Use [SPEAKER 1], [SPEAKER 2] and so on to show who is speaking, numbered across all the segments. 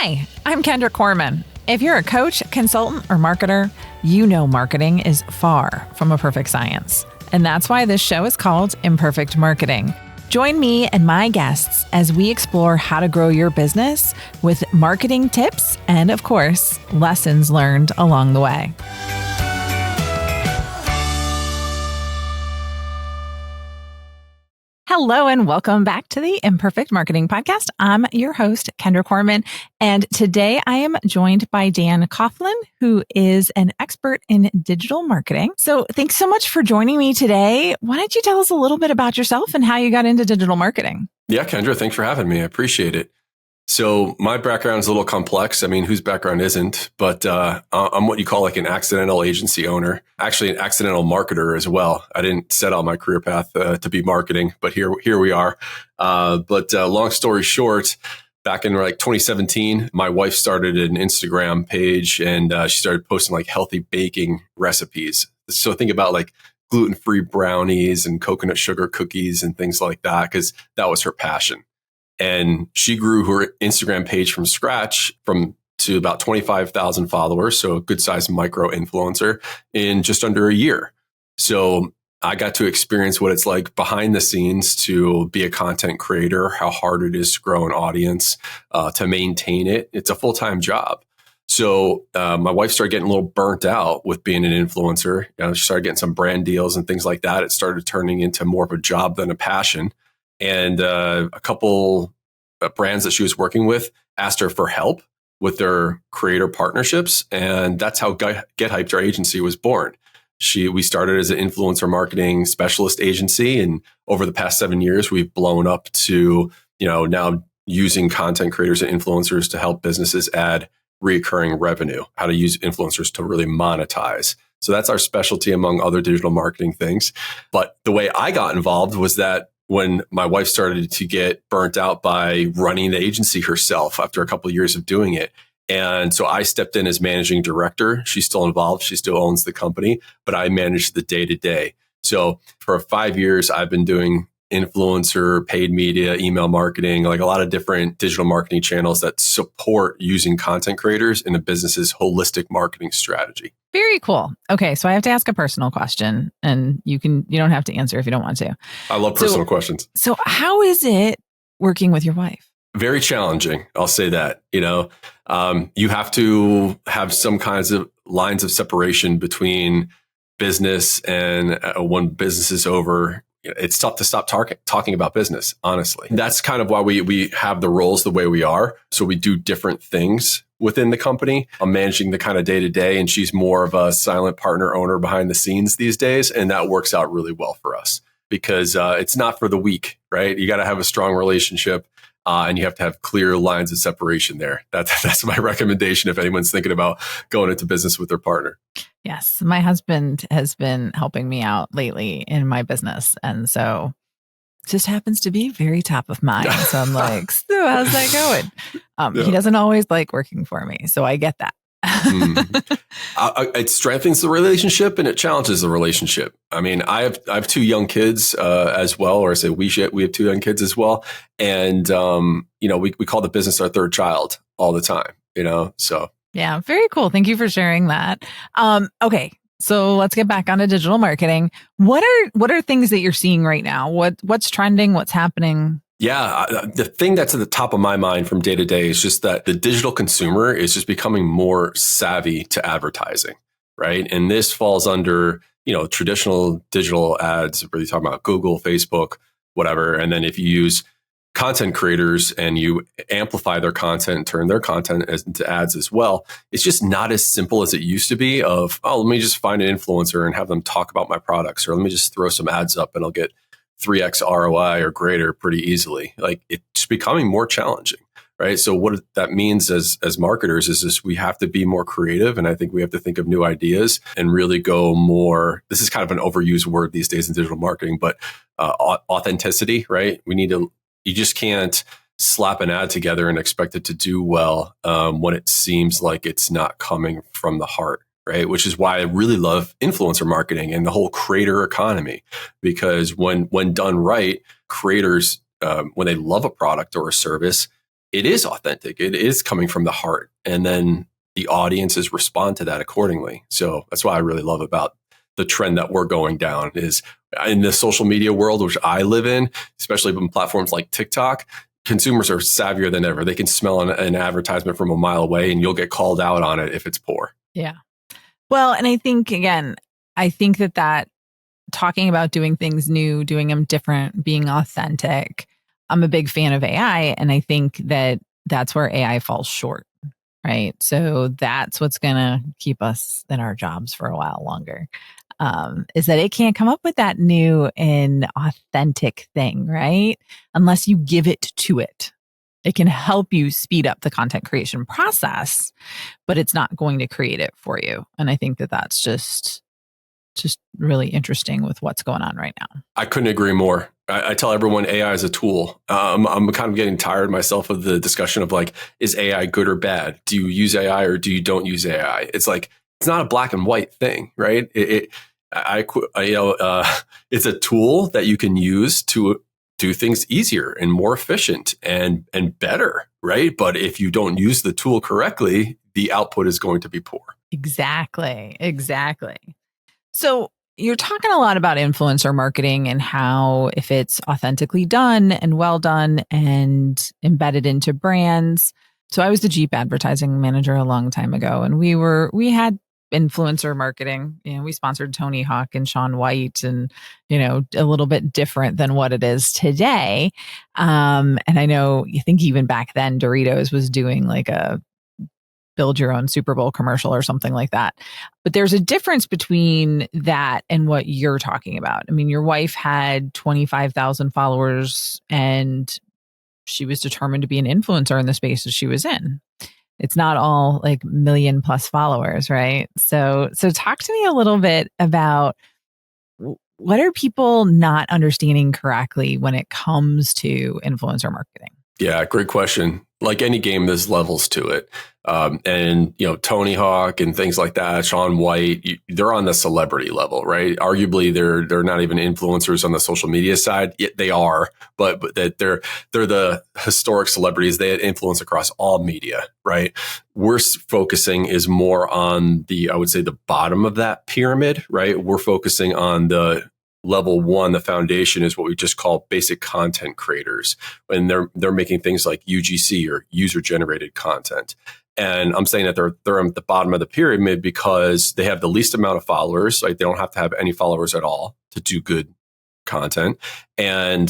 [SPEAKER 1] Hi, I'm Kendra Corman. If you're a coach, consultant, or marketer, you know marketing is far from a perfect science. And that's why this show is called Imperfect Marketing. Join me and my guests as we explore how to grow your business with marketing tips and, of course, lessons learned along the way. Hello and welcome back to the Imperfect Marketing Podcast. I'm your host, Kendra Corman, and today I am joined by Dan Coughlin, who is an expert in digital marketing. So thanks so much for joining me today. Why don't you tell us a little bit about yourself and how you got into digital marketing?
[SPEAKER 2] Yeah, Kendra, thanks for having me. I appreciate it. So my background is a little complex. I mean, whose background isn't? But I'm what you call like an accidental agency owner, actually an accidental marketer as well. I didn't set out my career path to be marketing, but here we are. But long story short, back in like 2017, my wife started an Instagram page and she started posting like healthy baking recipes. So think about like gluten-free brownies and coconut sugar cookies and things like that, because that was her passion. And she grew her Instagram page from scratch to about 25,000 followers. So a good sized micro influencer in just under a year. So I got to experience what it's like behind the scenes to be a content creator, how hard it is to grow an audience, to maintain it. It's a full-time job. So my wife started getting a little burnt out with being an influencer. She started getting some brand deals and things like that. It started turning into more of a job than a passion. And a couple brands that she was working with asked her for help with their creator partnerships. And that's how Get Hyped, our agency, was born. We started as an influencer marketing specialist agency. And over the past 7 years, we've blown up to, now using content creators and influencers to help businesses add recurring revenue, how to use influencers to really monetize. So that's our specialty among other digital marketing things. But the way I got involved was that when my wife started to get burnt out by running the agency herself after a couple of years of doing it. And so I stepped in as managing director. She's still involved. She still owns the company, but I manage the day-to-day. So for 5 years, I've been doing influencer, paid media, email marketing, like a lot of different digital marketing channels that support using content creators in a business's holistic marketing strategy.
[SPEAKER 1] Very cool. Okay, so I have to ask a personal question, and you don't have to answer if you don't want to.
[SPEAKER 2] I love personal questions.
[SPEAKER 1] So how is it working with your wife?
[SPEAKER 2] Very challenging. I'll say that. You have to have some kinds of lines of separation between business and when business is over. It's tough to stop talking about business, honestly. That's kind of why we have the roles the way we are. So we do different things within the company. I'm managing the kind of day-to-day, and she's more of a silent partner owner behind the scenes these days. And that works out really well for us because it's not for the weak, right? You got to have a strong relationship and you have to have clear lines of separation there. That's my recommendation if anyone's thinking about going into business with their partner.
[SPEAKER 1] Yes, my husband has been helping me out lately in my business. And so it just happens to be very top of mind. So I'm like, so how's that going? He doesn't always like working for me. So I get that.
[SPEAKER 2] It strengthens the relationship and it challenges the relationship. I mean, I have two young kids as well, or I say we have two young kids as well. And, we call the business our third child all the time, so.
[SPEAKER 1] Yeah, very cool. Thank you for sharing that. Okay, so let's get back onto digital marketing. What are things that you're seeing right now? What's trending? What's happening?
[SPEAKER 2] Yeah, the thing that's at the top of my mind from day to day is just that the digital consumer is just becoming more savvy to advertising, right? And this falls under, traditional digital ads, where you're talking about Google, Facebook, whatever. And then if you use content creators and you amplify their content and turn their content into ads as well, it's just not as simple as it used to be of, let me just find an influencer and have them talk about my products, or let me just throw some ads up and I'll get 3x ROI or greater pretty easily. Like, it's becoming more challenging, right? So what that means as marketers is just we have to be more creative. And I think we have to think of new ideas and really go more, this is kind of an overused word these days in digital marketing, but authenticity, right? You just can't slap an ad together and expect it to do well when it seems like it's not coming from the heart, right? Which is why I really love influencer marketing and the whole creator economy, because when done right, creators, when they love a product or a service, it is authentic. It is coming from the heart. And then the audiences respond to that accordingly. So that's what I really love about the trend that we're going down is in the social media world, which I live in, especially on platforms like TikTok, consumers are savvier than ever. They can smell an advertisement from a mile away and you'll get called out on it if it's poor.
[SPEAKER 1] Yeah. Well, and I think, again, that talking about doing things new, doing them different, being authentic, I'm a big fan of AI. And I think that that's where AI falls short, right? So that's what's going to keep us in our jobs for a while longer. Is that it can't come up with that new and authentic thing, right? Unless you give it to it. It can help you speed up the content creation process, but it's not going to create it for you. And I think that that's just really interesting with what's going on right now.
[SPEAKER 2] I couldn't agree more. I tell everyone AI is a tool. I'm kind of getting tired myself of the discussion of like, is AI good or bad? Do you use AI or do you don't use AI? It's like, it's not a black and white thing, right? It's a tool that you can use to do things easier and more efficient and better, right? But if you don't use the tool correctly, the output is going to be poor.
[SPEAKER 1] Exactly. So you're talking a lot about influencer marketing and how if it's authentically done and well done and embedded into brands. So I was the Jeep advertising manager a long time ago, and we had influencer marketing. We sponsored Tony Hawk and Shaun White, and a little bit different than what it is today. And I know you think even back then Doritos was doing like a build your own Super Bowl commercial or something like that. But there's a difference between that and what you're talking about. I mean, your wife had 25,000 followers and she was determined to be an influencer in the spaces she was in. It's not all like million plus followers, right? So talk to me a little bit about what are people not understanding correctly when it comes to influencer marketing?
[SPEAKER 2] Yeah, great question. Like any game, there's levels to it. And, Tony Hawk and things like that, Shaun White, they're on the celebrity level, right? Arguably, they're not even influencers on the social media side. Yet they are, but that they're the historic celebrities. They had influence across all media, right? We're focusing is more on I would say the bottom of that pyramid, right? We're focusing on the level one, the foundation is what we just call basic content creators. And they're making things like UGC or user generated content. And I'm saying that they're at the bottom of the pyramid because they have the least amount of followers. Like they don't have to have any followers at all to do good content. And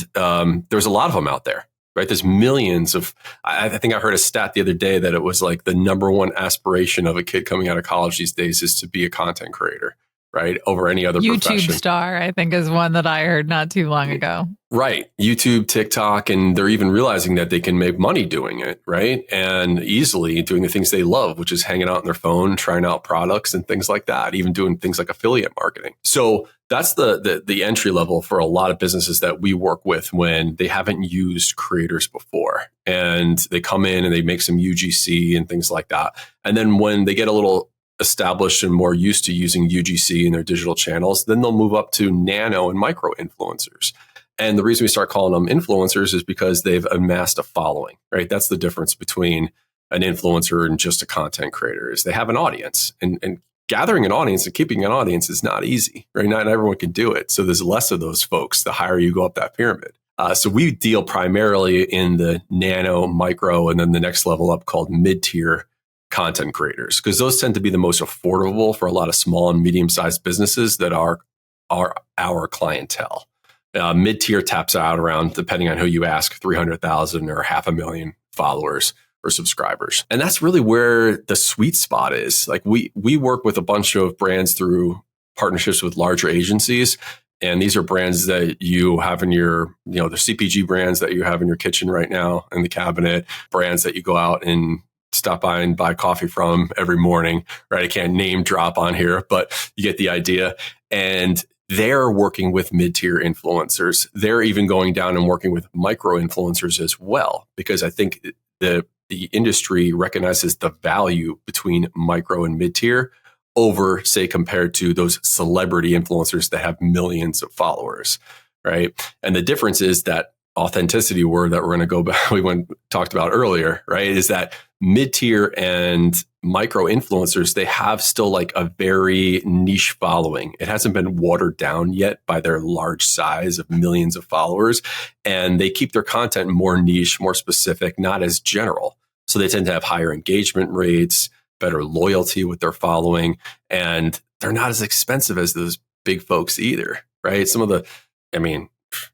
[SPEAKER 2] there's a lot of them out there, right? There's millions of, I think I heard a stat the other day that it was like the number one aspiration of a kid coming out of college these days is to be a content creator, right? Over any other
[SPEAKER 1] YouTube
[SPEAKER 2] profession.
[SPEAKER 1] star, I think, is one that I heard not too long ago.
[SPEAKER 2] Right. YouTube, TikTok, and they're even realizing that they can make money doing it, right? And easily doing the things they love, which is hanging out on their phone, trying out products and things like that, even doing things like affiliate marketing. So that's the entry level for a lot of businesses that we work with when they haven't used creators before. And they come in and they make some UGC and things like that. And then when they get a little established and more used to using UGC in their digital channels, then they'll move up to nano and micro influencers. And the reason we start calling them influencers is because they've amassed a following, right? That's the difference between an influencer and just a content creator is they have an audience, and gathering an audience and keeping an audience is not easy, right? Not everyone can do it. So there's less of those folks the higher you go up that pyramid. So we deal primarily in the nano, micro, and then the next level up called mid-tier content creators, because those tend to be the most affordable for a lot of small and medium-sized businesses that are our clientele. Mid-tier taps out around, depending on who you ask, 300,000 or 500,000 followers or subscribers. And that's really where the sweet spot is. Like we work with a bunch of brands through partnerships with larger agencies. And these are brands that you have in your, the CPG brands that you have in your kitchen right now in the cabinet, brands that you go out and stop by and buy coffee from every morning, right? I can't name drop on here, but you get the idea. And they're working with mid-tier influencers. They're even going down and working with micro influencers as well, because I think the industry recognizes the value between micro and mid-tier over, say, compared to those celebrity influencers that have millions of followers, right? And the difference is that authenticity word that we're going to go back, talked about earlier, right? Is that mid-tier and micro influencers, they have still like a very niche following. It hasn't been watered down yet by their large size of millions of followers. And they keep their content more niche, more specific, not as general. So they tend to have higher engagement rates, better loyalty with their following, and they're not as expensive as those big folks either, right?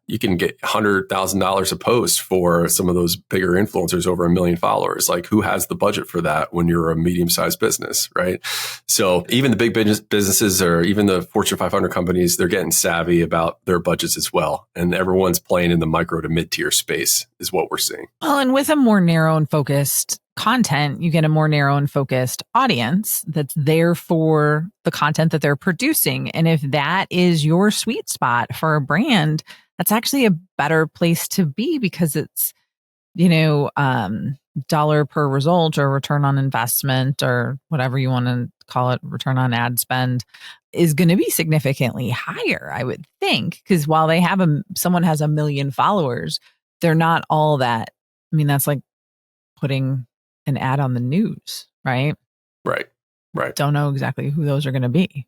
[SPEAKER 2] You can get $100,000 a post for some of those bigger influencers over 1 million followers. Like, who has the budget for that when you're a medium-sized business, right? So even the big businesses or even the Fortune 500 companies, they're getting savvy about their budgets as well. And everyone's playing in the micro to mid-tier space is what we're seeing.
[SPEAKER 1] Well, and with a more narrow and focused content, you get a more narrow and focused audience that's there for the content that they're producing. And if that is your sweet spot for a brand, that's actually a better place to be because it's, dollar per result or return on investment or whatever you want to call it, return on ad spend is going to be significantly higher, I would think. Because while they have someone has 1 million followers, they're not all that. I mean, that's like putting an ad on the news, right?
[SPEAKER 2] Right.
[SPEAKER 1] Don't know exactly who those are going to be.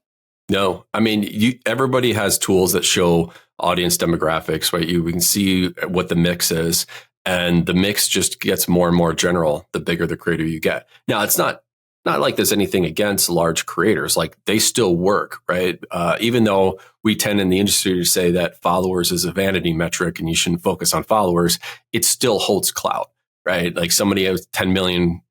[SPEAKER 2] No, I mean, everybody has tools that show audience demographics, right? We can see what the mix is, and the mix just gets more and more general the bigger the creator you get. Now, it's not like there's anything against large creators. Like, they still work, right? Even though we tend in the industry to say that followers is a vanity metric and you shouldn't focus on followers, it still holds clout, right? Like, somebody has 10 million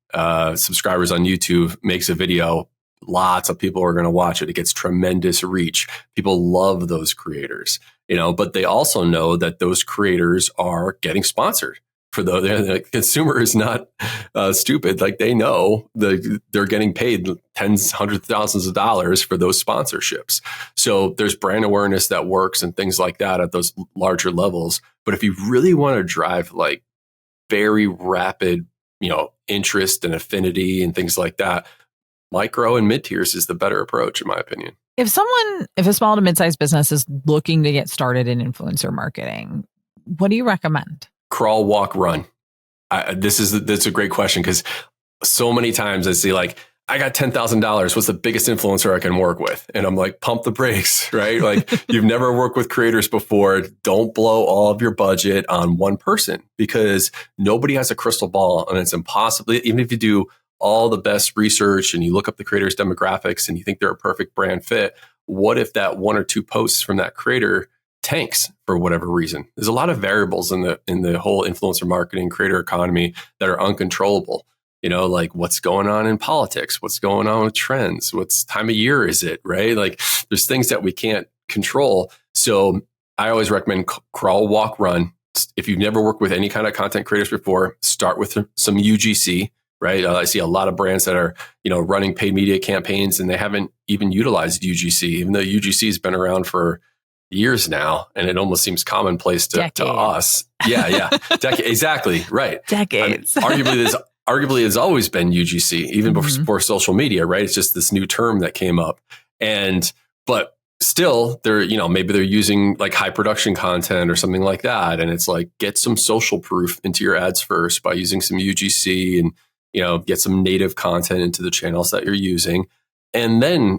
[SPEAKER 2] subscribers on YouTube, makes a video, lots of people are going to watch it. It gets tremendous reach. People love those creators, but they also know that those creators are getting sponsored. For the consumer is not stupid. Like, they know they're getting paid tens, hundreds of thousands of dollars for those sponsorships. So there's brand awareness that works and things like that at those larger levels. But if you really want to drive like very rapid, interest and affinity and things like that, micro and mid tiers is the better approach, in my opinion.
[SPEAKER 1] If a small to mid-sized business is looking to get started in influencer marketing, what do you recommend?
[SPEAKER 2] Crawl, walk, run. That's a great question, because so many times I see like, I got $10,000. What's the biggest influencer I can work with? And I'm like, pump the brakes, right? Like, you've never worked with creators before. Don't blow all of your budget on one person, because nobody has a crystal ball, and it's impossible. Even if you do all the best research and you look up the creator's demographics and you think they're a perfect brand fit, what if that one or two posts from that creator tanks for whatever reason? There's a lot of variables in the whole influencer marketing creator economy that are uncontrollable. Like, what's going on in politics, what's going on with trends, what's time of year is it, right? Like, there's things that we can't control. So I always recommend crawl, walk, run. If you've never worked with any kind of content creators before, start with some UGC. Right. I see a lot of brands that are, running paid media campaigns, and they haven't even utilized UGC, even though UGC has been around for years now, and it almost seems commonplace to us. Yeah. Exactly. Right.
[SPEAKER 1] Decades.
[SPEAKER 2] Arguably, it's always been UGC, even before social media. Right. It's just this new term that came up. But still, they're, maybe they're using like high production content or something like that. And it's like, get some social proof into your ads first by using some UGC and, get some native content into the channels that you're using. And then,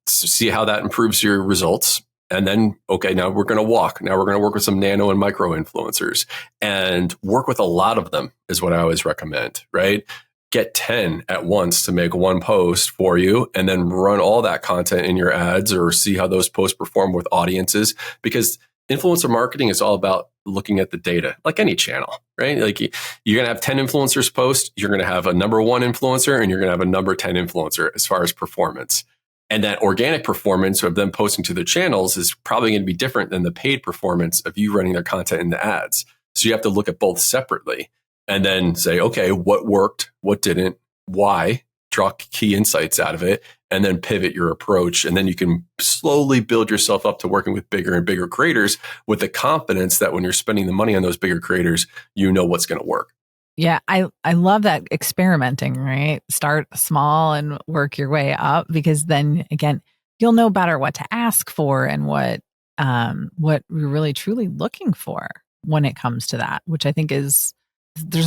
[SPEAKER 2] see how that improves your results. And then, now we're going to walk. Now we're going to work with some nano and micro influencers, and work with a lot of them is what I always recommend, right? Get 10 at once to make one post for you, and then run all that content in your ads, or see how those posts perform with audiences. Because influencer marketing is all about looking at the data, like any channel, right? Like, you're going to have 10 influencers post, you're going to have a number 1 influencer, and you're going to have a number 10 influencer as far as performance. And that organic performance of them posting to their channels is probably going to be different than the paid performance of you running their content in the ads. So you have to look at both separately and then say, okay, what worked, what didn't, why, draw key insights out of it, and then pivot your approach. And then you can slowly build yourself up to working with bigger and bigger creators with the confidence that when you're spending the money on those bigger creators, you know what's going to work.
[SPEAKER 1] Yeah, I love that experimenting, right? Start small and work your way up, because then again, you'll know better what to ask for and what what we're really truly looking for when it comes to that, which I think there's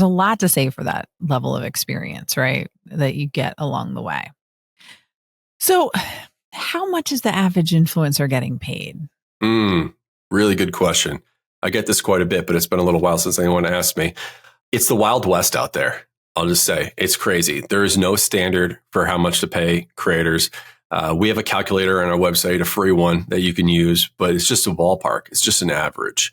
[SPEAKER 1] a lot to say for that level of experience, right? That you get along the way. So how much is the average influencer getting paid?
[SPEAKER 2] Really good question. I get this quite a bit, but it's been a little while since anyone asked me. It's the Wild West out there. I'll just say it's crazy. There is no standard for how much to pay creators. We have a calculator on our website, a free one that you can use, but it's just a ballpark. It's just an average.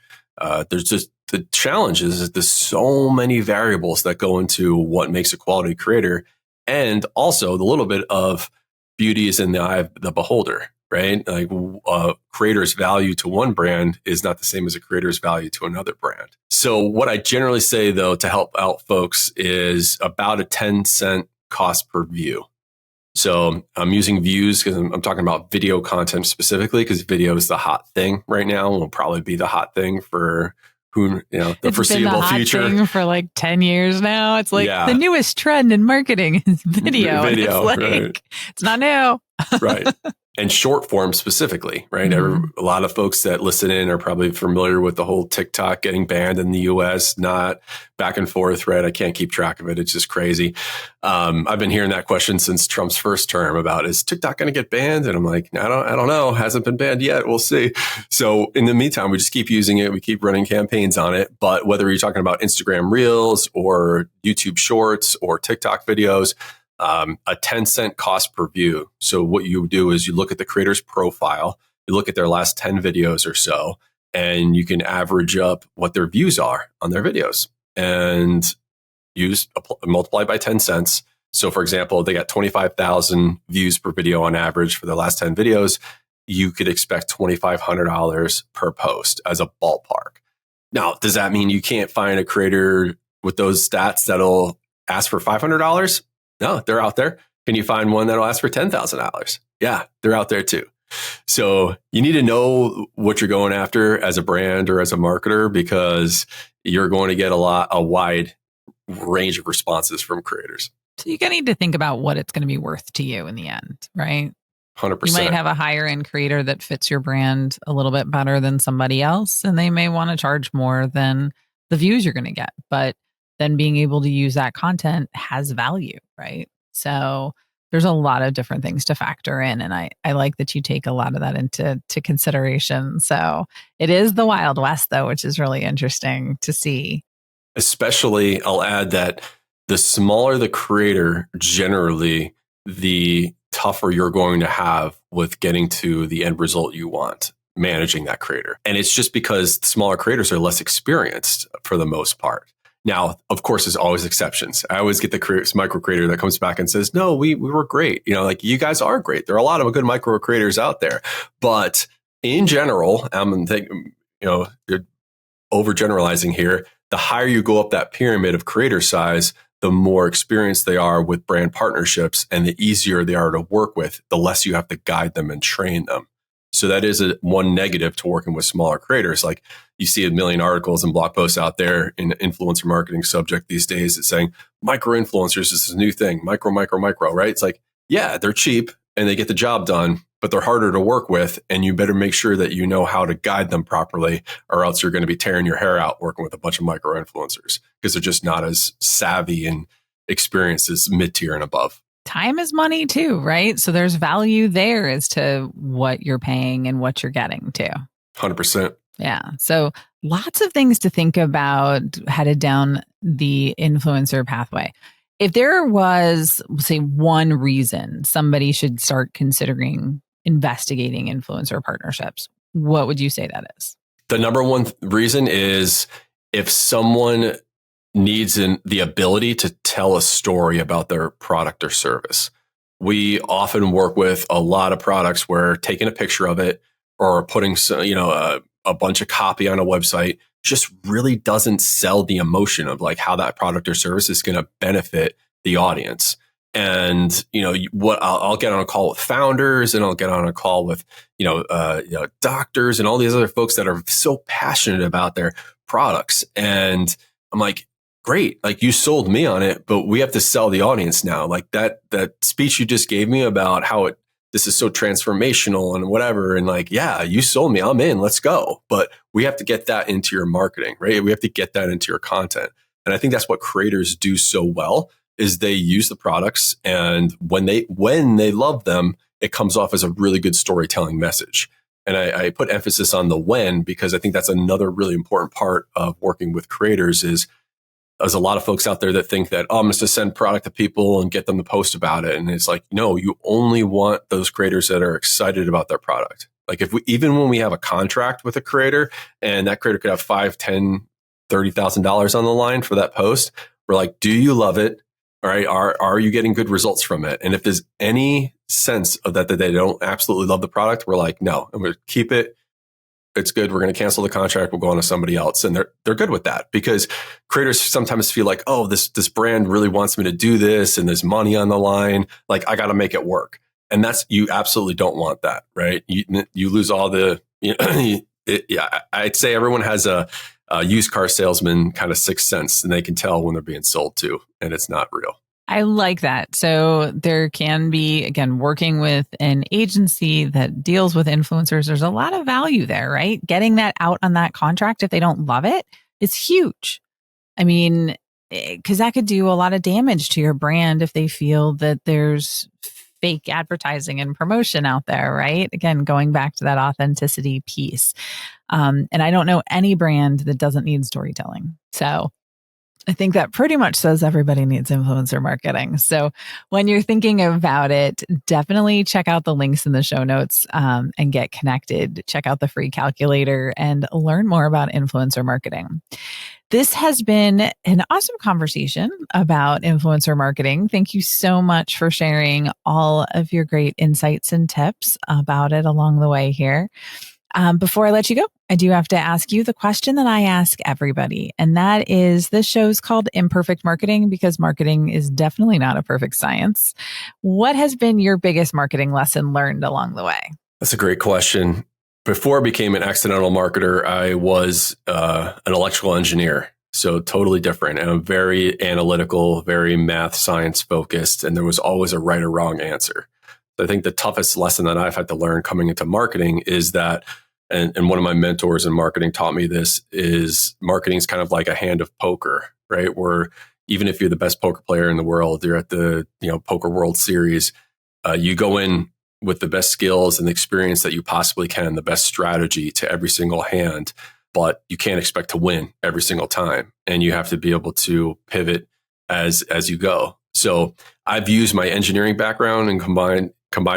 [SPEAKER 2] There's just the challenge is that there's so many variables that go into what makes a quality creator. And also the little bit of beauty is in the eye of the beholder, right? Like a creator's value to one brand is not the same as a creator's value to another brand. So what I generally say though, to help out folks is about a 10-cent cost per view. So I'm using views because I'm talking about video content specifically because video is the hot thing right now. Will probably be the hot thing for the foreseeable
[SPEAKER 1] been the
[SPEAKER 2] future.
[SPEAKER 1] Hot thing for like 10 years now. It's like the newest trend in marketing is video.
[SPEAKER 2] Video,
[SPEAKER 1] it's like,
[SPEAKER 2] right.
[SPEAKER 1] It's not new.
[SPEAKER 2] Right. And short form specifically, right? Mm-hmm. A lot of folks that listen in are probably familiar with the whole TikTok getting banned in the US, not back and forth, right? I can't keep track of it. It's just crazy. I've been hearing that question since Trump's first term about, is TikTok going to get banned? And I'm like, I don't know. Hasn't been banned yet. We'll see. So in the meantime, we just keep using it. We keep running campaigns on it. But whether you're talking about Instagram Reels or YouTube Shorts or TikTok videos, a 10-cent cost per view. So what you do is you look at the creator's profile, you look at their last 10 videos or so, and you can average up what their views are on their videos and multiply by 10 cents. So for example, they got 25,000 views per video on average for the last 10 videos. You could expect $2,500 per post as a ballpark. Now, does that mean you can't find a creator with those stats that'll ask for $500? No, they're out there. Can you find one that'll ask for $10,000? Yeah, they're out there too. So you need to know what you're going after as a brand or as a marketer, because you're going to get a wide range of responses from creators.
[SPEAKER 1] So you're going to need to think about what it's going to be worth to you in the end, right?
[SPEAKER 2] 100%.
[SPEAKER 1] You might have a higher end creator that fits your brand a little bit better than somebody else, and they may want to charge more than the views you're going to get. But then being able to use that content has value, right? So there's a lot of different things to factor in. And I like that you take a lot of that into consideration. So it is the Wild West, though, which is really interesting to see.
[SPEAKER 2] Especially, I'll add that the smaller the creator, generally, the tougher you're going to have with getting to the end result you want, managing that creator. And it's just because smaller creators are less experienced for the most part. Now, of course, there's always exceptions. I always get the micro creator that comes back and says, no, we were great. Like you guys are great. There are a lot of good micro creators out there. But in general, I'm thinking, you're overgeneralizing here. The higher you go up that pyramid of creator size, the more experienced they are with brand partnerships and the easier they are to work with, the less you have to guide them and train them. So that is one negative to working with smaller creators. Like you see a million articles and blog posts out there in influencer marketing subject these days that's saying micro influencers is this new thing, micro, right? It's like, yeah, they're cheap and they get the job done, but they're harder to work with. And you better make sure that you know how to guide them properly, or else you're going to be tearing your hair out working with a bunch of micro influencers because they're just not as savvy and experienced as mid-tier and above.
[SPEAKER 1] Time is money too, right? So there's value there as to what you're paying and what you're getting to.
[SPEAKER 2] 100%.
[SPEAKER 1] Yeah. So lots of things to think about headed down the influencer pathway. If there was, say, one reason somebody should start considering investigating influencer partnerships, what would you say that is?
[SPEAKER 2] The number one reason is if someone needs the ability to tell a story about their product or service. We often work with a lot of products where taking a picture of it or putting a bunch of copy on a website just really doesn't sell the emotion of like how that product or service is going to benefit the audience. And what I'll get on a call with founders, and I'll get on a call with doctors and all these other folks that are so passionate about their products, and I'm like, great, like you sold me on it, but we have to sell the audience now. Like that speech you just gave me about how it this is so transformational and whatever. And like, yeah, you sold me, I'm in, let's go. But we have to get that into your marketing, right? We have to get that into your content. And I think that's what creators do so well is they use the products. And when they love them, it comes off as a really good storytelling message. And I put emphasis on the when, because I think that's another really important part of working with creators is there's a lot of folks out there that think that, oh, I'm just going to send product to people and get them to post about it. And it's like, no, you only want those creators that are excited about their product. Like even when we have a contract with a creator and that creator could have $5, $10, $30,000 on the line for that post, we're like, do you love it? All right. Are you getting good results from it? And if there's any sense of that they don't absolutely love the product, we're like, no, and we'll keep it. It's good. We're going to cancel the contract. We'll go on to somebody else. And they're good with that, because creators sometimes feel like, oh, this brand really wants me to do this and there's money on the line. Like I got to make it work. And you absolutely don't want that, right? You lose all the, I'd say everyone has a used car salesman kind of sixth sense, and they can tell when they're being sold to, and it's not real.
[SPEAKER 1] I like that. So there can be, again, working with an agency that deals with influencers, there's a lot of value there, right? Getting that out on that contract, if they don't love it, is huge. I mean, because that could do a lot of damage to your brand if they feel that there's fake advertising and promotion out there, right? Again, going back to that authenticity piece. And I don't know any brand that doesn't need storytelling. So I think that pretty much says everybody needs influencer marketing. So when you're thinking about it, definitely check out the links in the show notes and get connected. Check out the free calculator and learn more about influencer marketing. This has been an awesome conversation about influencer marketing. Thank you so much for sharing all of your great insights and tips about it along the way here. Before I let you go, I do have to ask you the question that I ask everybody. And that is, this show's called Imperfect Marketing because marketing is definitely not a perfect science. What has been your biggest marketing lesson learned along the way?
[SPEAKER 2] That's a great question. Before I became an accidental marketer, I was an electrical engineer. So totally different. And I'm very analytical, very math, science focused. And there was always a right or wrong answer. I think the toughest lesson that I've had to learn coming into marketing is that, and one of my mentors in marketing taught me this, is marketing is kind of like a hand of poker, right? Where even if you're the best poker player in the world, you're at the Poker World Series, you go in with the best skills and the experience that you possibly can, the best strategy to every single hand, but you can't expect to win every single time. And you have to be able to pivot as you go. So I've used my engineering background and combined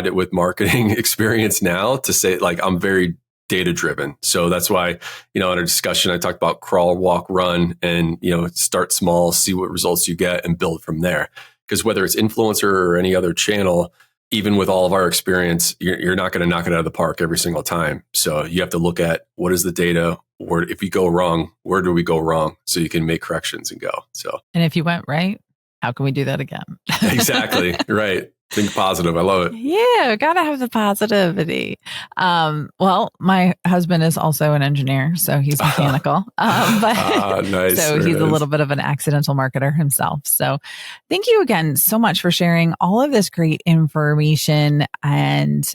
[SPEAKER 2] it with marketing experience now to say, like, I'm very data driven. So that's why, in our discussion, I talked about crawl, walk, run, and, start small, see what results you get and build from there. Because whether it's influencer or any other channel, even with all of our experience, you're not going to knock it out of the park every single time. So you have to look at what is the data, or if you go wrong, where do we go wrong? So you can make corrections and go. So,
[SPEAKER 1] and if you went right, how can we do that again?
[SPEAKER 2] Exactly. Right. Think positive. I love it.
[SPEAKER 1] Yeah, gotta have the positivity. Well, my husband is also an engineer, so he's mechanical.
[SPEAKER 2] Nice.
[SPEAKER 1] So he's a little bit of an accidental marketer himself. So thank you again so much for sharing all of this great information. And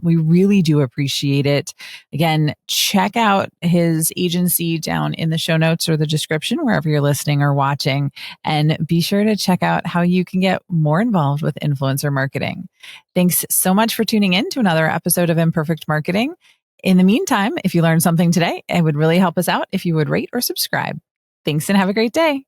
[SPEAKER 1] we really do appreciate it. Again, check out his agency down in the show notes or the description, wherever you're listening or watching. And be sure to check out how you can get more involved with influencer marketing. Thanks so much for tuning in to another episode of Imperfect Marketing. In the meantime, if you learned something today, it would really help us out if you would rate or subscribe. Thanks and have a great day.